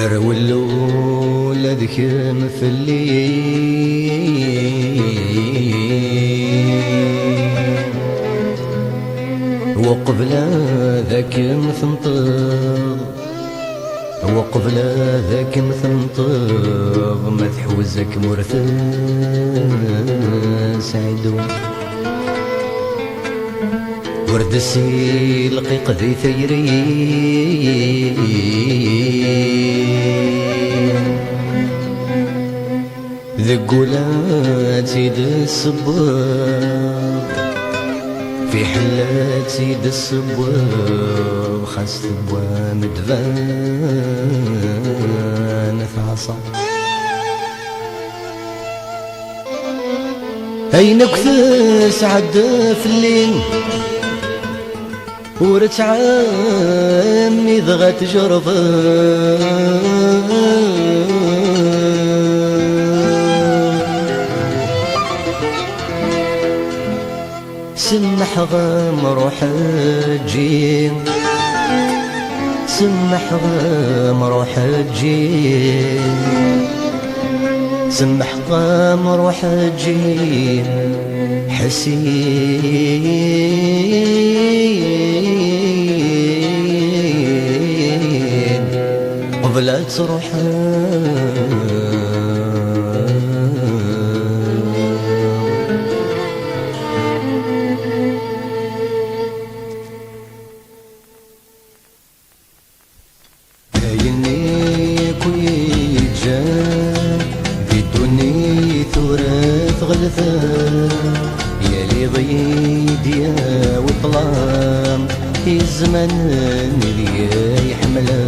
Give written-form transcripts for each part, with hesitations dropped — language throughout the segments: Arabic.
رولو لذك مثلي وقبل ذاك مثنطر وقبل ذاك مثنطر ما تحوزك مرثى سعدو ورد السيل لقيق ذي ثيري ذقولات سيد الصبر في حلات سيد الصبر خاص تبوا مدفان في عصا أينك تسعد في الليل ورتعامي ضغى تجربة سمح غام روح تجي سمح غام روح تجي سمح غام روح تجي حسين قبل تروح يالي ضيد يا وطلام الزمان نديا يحملا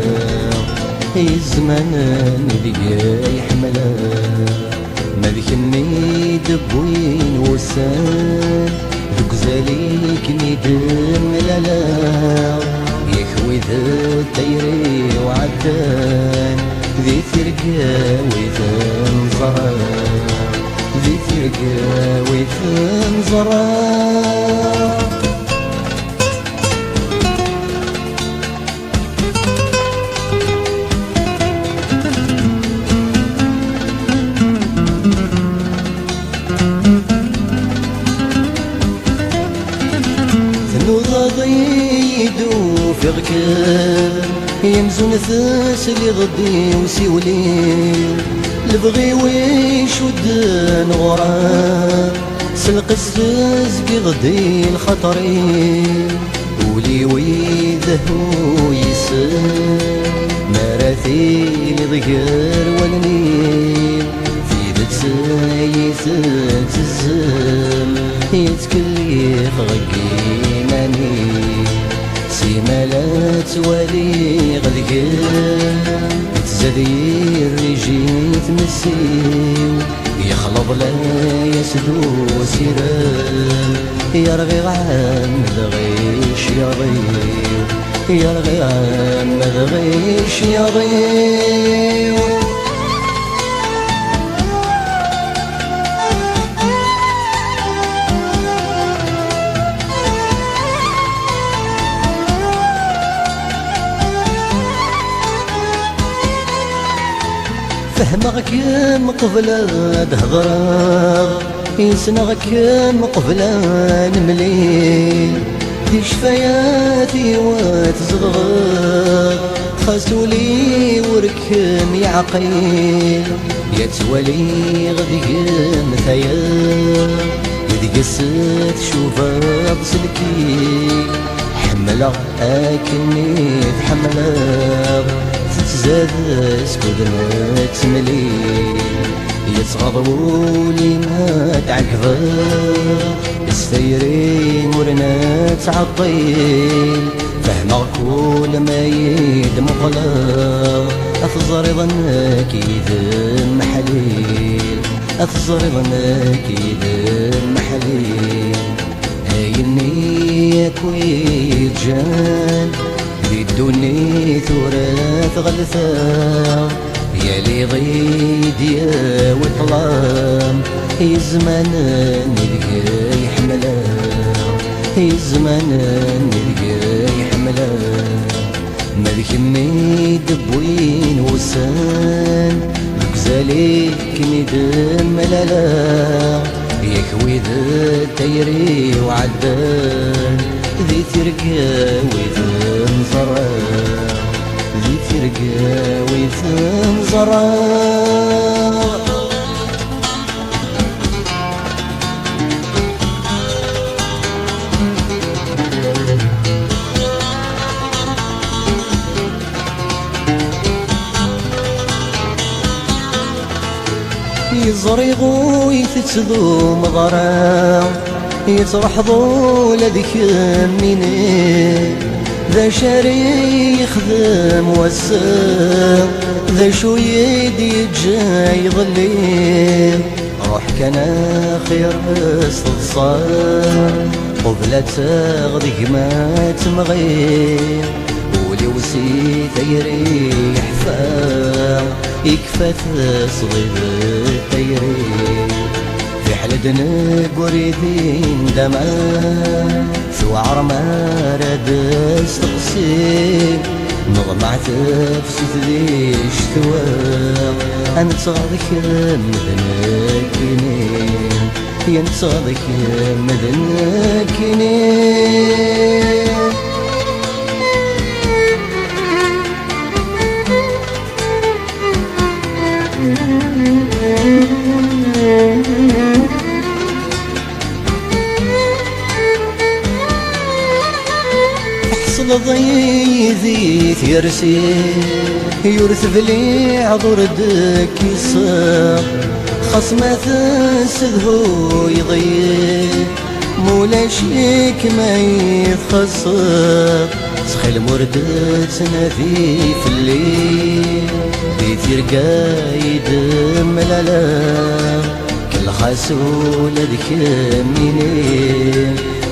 الزمان نديا يحملا ما ذكني دبوين وسان ذوك زاليك ندم لالا يخوي ذا تيري وعدان ذي ترقا وذا نظران ذي ترقا وتنظرا ثنوضا ضيدو في غكار يمزون ثاس اللي ضدي وسيولي لبغي ويشود نغرام سلق السزق ضدي الخطري ولي ويذهو يسر مراثيل ضير والنيل في بتسايس تزم يتكليخ غقي ماني سيمالات ولي غذقر تزدي الرجيت مسيو يخلط لا يسدو سيران يرغي عام ذغيش يضيو يرغي عام ذغيش يضيو فهمك مقبل دهضرا يسنغك مقبل نملي دي شفاياتي وتزغر خاسولي وركم يعقيل يتولي غدي مثيا يدقست شوفا بسلكي حملا اكني تحملا تزاد سكودنا تملي يتغضبولي ما تعقبا السيرين ورنا تعطيل فهمك كل ما يدمقلا أفزر ظنك يذم محليل أفزر ظنك يذم محليل هايني كويت جان بدوني ثورات غلثا يالي ضيد يا وطلام الزمان نلقى يحملا الزمان نلقى يحملا ملك ميد بوين وسان زاليك ندم ملالا يكوي ذا تيري وعدان ذي ترقى وذن زرع ذي ترقى وذن زرع يزريغو يتسذو مضرا يترحضو لذيك مني ذا شاري يخدم وسام ذا شو يدي جاي ظلي روح كان خير استصار قبلة تغذي ما تمغير ولي وسيت يريح فام يكفى صغير التيري في حلدنا قريدين دمعة ثوار ما راد استقسي نغمع تفسد ذي اشتواء أنا تصادك مدنكيني يا نتصادك مدنكيني حصل ضيذي ثيرسي يورث بلي عذر دك يصاب خصمة تنسذهو يضيق مولا شيك ما يتخصب سخيل مردتنا في الليل في ترقى يدم لالا كل خاسول ذكميني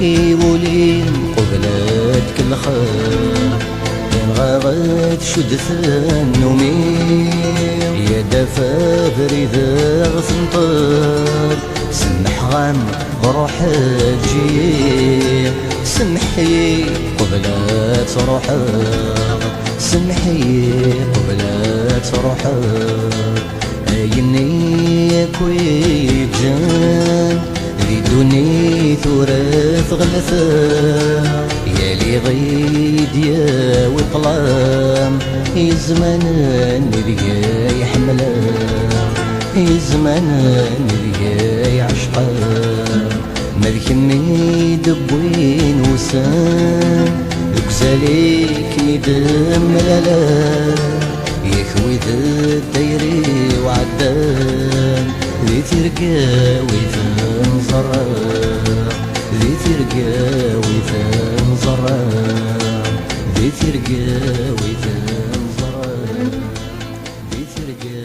يولي قبلت كل خير غاغت شدث النومي يا دفا بريد غثنطر سمح غام بروح تجي سمحي قبلت روحك سمحي قبلت روحك يني كوي جان ذي دوني ثورث غلثا يالي غيد يا وطلام يزمان نبيا يحملا يزمان نبيا يعشقا مذكمي دبوين وسام يكزاليك ندم لالا يكوي ذا الديري وعدان ذي ترقى وذن زرع ذي ترقى وذن زرع ذي ترقى وذن زرع ذي ترقى